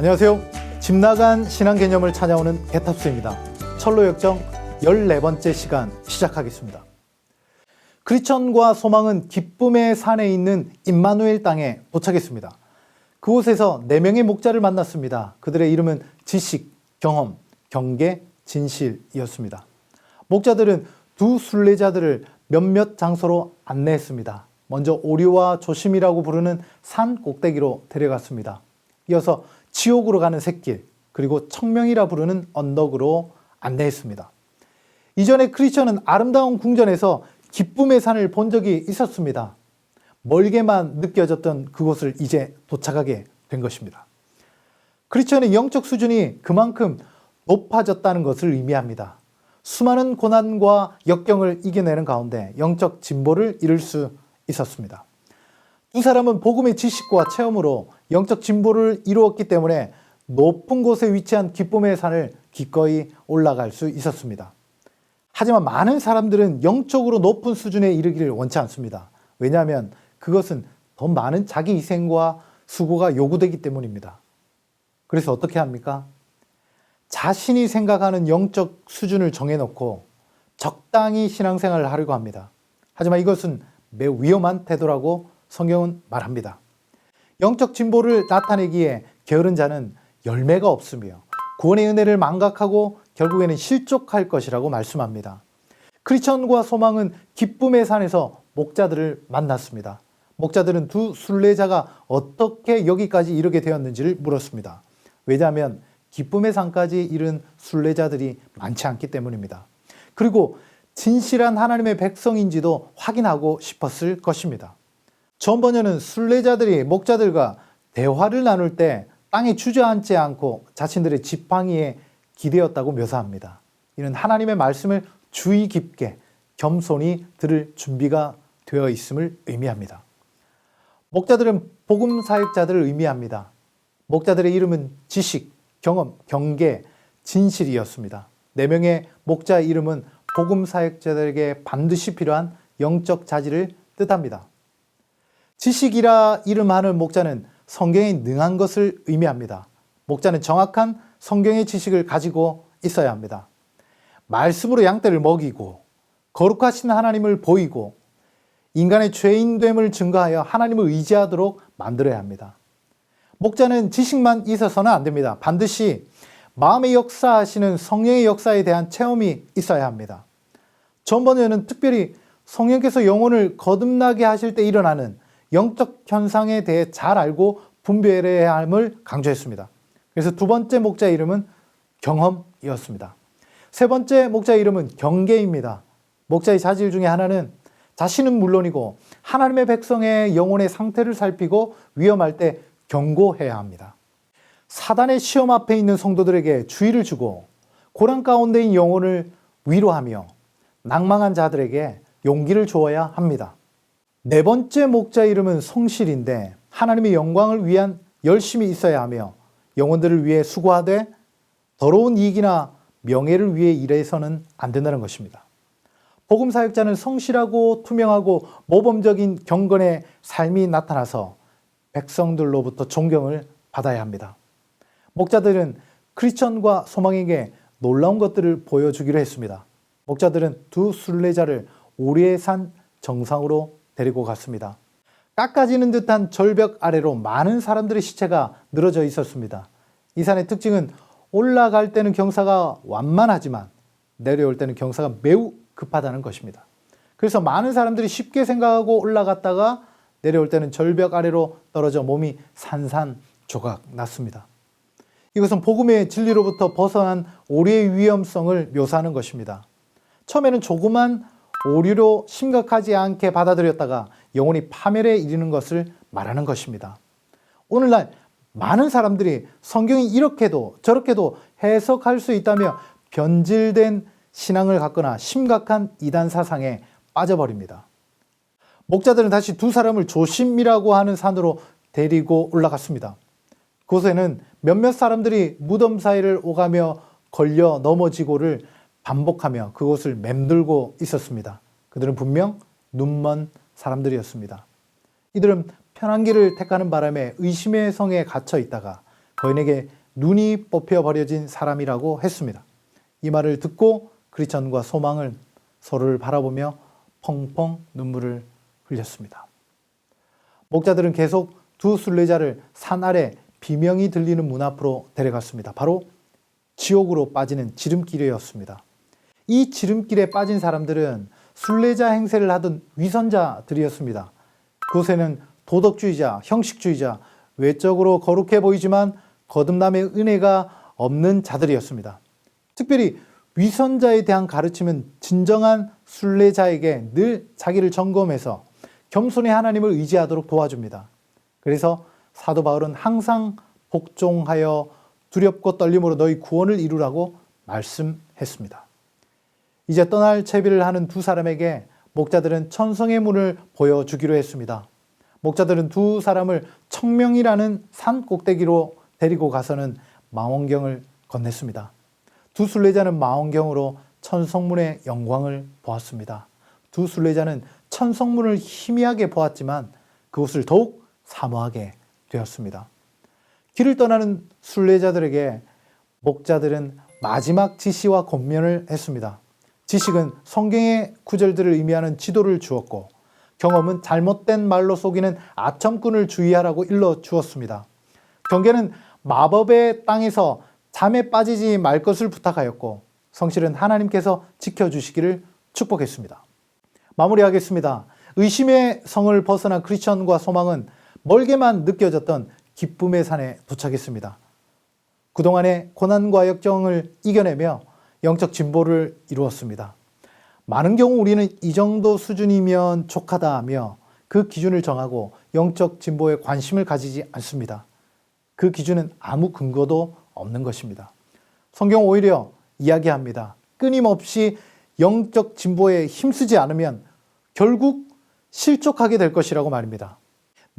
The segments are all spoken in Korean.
안녕하세요. 집 나간 신앙 개념을 찾아오는 개탑수입니다. 철로역정 14번째 시간 시작하겠습니다. 크리스천과 소망은 기쁨의 산에 있는 임마누엘 땅에 도착했습니다. 그곳에서 4명의 목자를 만났습니다. 그들의 이름은 지식, 경험, 경계, 진실이었습니다. 목자들은 두 순례자들을 몇몇 장소로 안내했습니다. 먼저 오리와 조심이라고 부르는 산 꼭대기로 데려갔습니다. 이어서 지옥으로 가는 샛길, 그리고 청명이라 부르는 언덕으로 안내했습니다. 이전에 크리스천은 아름다운 궁전에서 기쁨의 산을 본 적이 있었습니다. 멀게만 느껴졌던 그곳을 이제 도착하게 된 것입니다. 크리스천의 영적 수준이 그만큼 높아졌다는 것을 의미합니다. 수많은 고난과 역경을 이겨내는 가운데 영적 진보를 이룰 수 있었습니다. 두 사람은 복음의 지식과 체험으로 영적 진보를 이루었기 때문에 높은 곳에 위치한 기쁨의 산을 기꺼이 올라갈 수 있었습니다. 하지만 많은 사람들은 영적으로 높은 수준에 이르기를 원치 않습니다. 왜냐하면 그것은 더 많은 자기 희생과 수고가 요구되기 때문입니다. 그래서 어떻게 합니까? 자신이 생각하는 영적 수준을 정해놓고 적당히 신앙생활을 하려고 합니다. 하지만 이것은 매우 위험한 태도라고 성경은 말합니다. 영적 진보를 나타내기에 게으른 자는 열매가 없으며 구원의 은혜를 망각하고 결국에는 실족할 것이라고 말씀합니다. 크리스천과 소망은 기쁨의 산에서 목자들을 만났습니다. 목자들은 두 순례자가 어떻게 여기까지 이르게 되었는지를 물었습니다. 왜냐하면 기쁨의 산까지 이른 순례자들이 많지 않기 때문입니다. 그리고 진실한 하나님의 백성인지도 확인하고 싶었을 것입니다. 존 버녀는 순례자들이 목자들과 대화를 나눌 때 땅에 주저앉지 않고 자신들의 지팡이에 기대었다고 묘사합니다. 이는 하나님의 말씀을 주의 깊게 겸손히 들을 준비가 되어 있음을 의미합니다. 목자들은 복음 사역자들을 의미합니다. 목자들의 이름은 지식, 경험, 경계, 진실이었습니다. 4명의 목자 이름은 복음 사역자들에게 반드시 필요한 영적 자질을 뜻합니다. 지식이라 이름하는 목자는 성경에 능한 것을 의미합니다. 목자는 정확한 성경의 지식을 가지고 있어야 합니다. 말씀으로 양떼를 먹이고 거룩하신 하나님을 보이고 인간의 죄인됨을 증거하여 하나님을 의지하도록 만들어야 합니다. 목자는 지식만 있어서는 안 됩니다. 반드시 마음의 역사하시는 성령의 역사에 대한 체험이 있어야 합니다. 존 버녀는 특별히 성령께서 영혼을 거듭나게 하실 때 일어나는 영적 현상에 대해 잘 알고 분별해야 함을 강조했습니다. 그래서 두 번째 목자 이름은 경험이었습니다. 세 번째 목자 이름은 경계입니다. 목자의 자질 중에 하나는 자신은 물론이고 하나님의 백성의 영혼의 상태를 살피고 위험할 때 경고해야 합니다. 사단의 시험 앞에 있는 성도들에게 주의를 주고 고난 가운데인 영혼을 위로하며 낭망한 자들에게 용기를 주어야 합니다. 4번째 목자 이름은 성실인데 하나님의 영광을 위한 열심이 있어야 하며 영혼들을 위해 수고하되 더러운 이익이나 명예를 위해 일해서는 안 된다는 것입니다. 복음 사역자는 성실하고 투명하고 모범적인 경건의 삶이 나타나서 백성들로부터 존경을 받아야 합니다. 목자들은 크리스천과 소망에게 놀라운 것들을 보여주기로 했습니다. 목자들은 두 순례자를 오리의 산 정상으로 데리고 갔습니다. 깎아지는 듯한 절벽 아래로 많은 사람들의 시체가 늘어져 있었습니다. 이 산의 특징은 올라갈 때는 경사가 완만하지만 내려올 때는 경사가 매우 급하다는 것입니다. 그래서 많은 사람들이 쉽게 생각하고 올라갔다가 내려올 때는 절벽 아래로 떨어져 몸이 산산조각 났습니다. 이것은 복음의 진리로부터 벗어난 오리의 위험성을 묘사하는 것입니다. 처음에는 조그만 오류로 심각하지 않게 받아들였다가 영혼이 파멸에 이르는 것을 말하는 것입니다. 오늘날 많은 사람들이 성경이 이렇게도 저렇게도 해석할 수 있다며 변질된 신앙을 갖거나 심각한 이단 사상에 빠져버립니다. 목자들은 다시 두 사람을 조심이라고 하는 산으로 데리고 올라갔습니다. 그곳에는 몇몇 사람들이 무덤 사이를 오가며 걸려 넘어지고를 반복하며 그곳을 맴돌고 있었습니다. 그들은 분명 눈먼 사람들이었습니다. 이들은 편한 길을 택하는 바람에 의심의 성에 갇혀 있다가 거인에게 눈이 뽑혀 버려진 사람이라고 했습니다. 이 말을 듣고 크리스천과 소망은 서로를 바라보며 펑펑 눈물을 흘렸습니다. 목자들은 계속 두 순례자를 산 아래 비명이 들리는 문 앞으로 데려갔습니다. 바로 지옥으로 빠지는 지름길이었습니다. 이 지름길에 빠진 사람들은 순례자 행세를 하던 위선자들이었습니다. 그곳에는 도덕주의자, 형식주의자, 외적으로 거룩해 보이지만 거듭남의 은혜가 없는 자들이었습니다. 특별히 위선자에 대한 가르침은 진정한 순례자에게 늘 자기를 점검해서 겸손히 하나님을 의지하도록 도와줍니다. 그래서 사도 바울은 항상 복종하여 두렵고 떨림으로 너희 구원을 이루라고 말씀했습니다. 이제 떠날 채비를 하는 두 사람에게 목자들은 천성의 문을 보여주기로 했습니다. 목자들은 두 사람을 청명이라는 산 꼭대기로 데리고 가서는 망원경을 건넸습니다. 두 순례자는 망원경으로 천성문의 영광을 보았습니다. 두 순례자는 천성문을 희미하게 보았지만 그곳을 더욱 사모하게 되었습니다. 길을 떠나는 순례자들에게 목자들은 마지막 지시와 권면을 했습니다. 지식은 성경의 구절들을 의미하는 지도를 주었고 경험은 잘못된 말로 속이는 아첨꾼을 주의하라고 일러 주었습니다. 경계는 마법의 땅에서 잠에 빠지지 말 것을 부탁하였고 성실은 하나님께서 지켜주시기를 축복했습니다. 마무리하겠습니다. 의심의 성을 벗어난 크리스천과 소망은 멀게만 느껴졌던 기쁨의 산에 도착했습니다. 그동안의 고난과 역경을 이겨내며 영적 진보를 이루었습니다. 많은 경우 우리는 이 정도 수준이면 족하다 하며 그 기준을 정하고 영적 진보에 관심을 가지지 않습니다. 그 기준은 아무 근거도 없는 것입니다. 성경 오히려 이야기합니다. 끊임없이 영적 진보에 힘쓰지 않으면 결국 실족하게 될 것이라고 말입니다.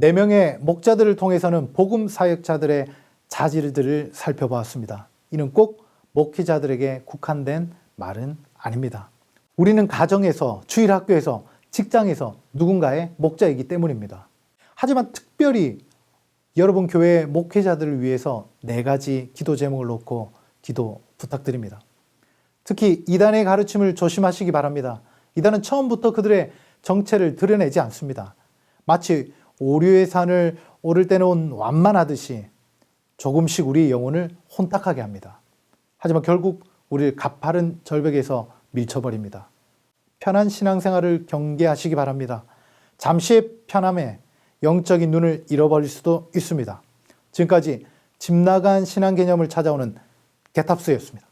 4명의 목자들을 통해서는 복음 사역자들의 자질들을 살펴보았습니다. 이는 꼭 목회자들에게 국한된 말은 아닙니다. 우리는 가정에서, 주일학교에서, 직장에서 누군가의 목자이기 때문입니다. 하지만 특별히 여러분 교회의 목회자들을 위해서 4가지 기도 제목을 놓고 기도 부탁드립니다. 특히 이단의 가르침을 조심하시기 바랍니다. 이단은 처음부터 그들의 정체를 드러내지 않습니다. 마치 오류의 산을 오를 때는 완만하듯이 조금씩 우리의 영혼을 혼탁하게 합니다. 하지만 결국 우리를 가파른 절벽에서 밀쳐버립니다. 편한 신앙생활을 경계하시기 바랍니다. 잠시의 편함에 영적인 눈을 잃어버릴 수도 있습니다. 지금까지 집 나간 신앙 개념을 찾아오는 개탑수였습니다.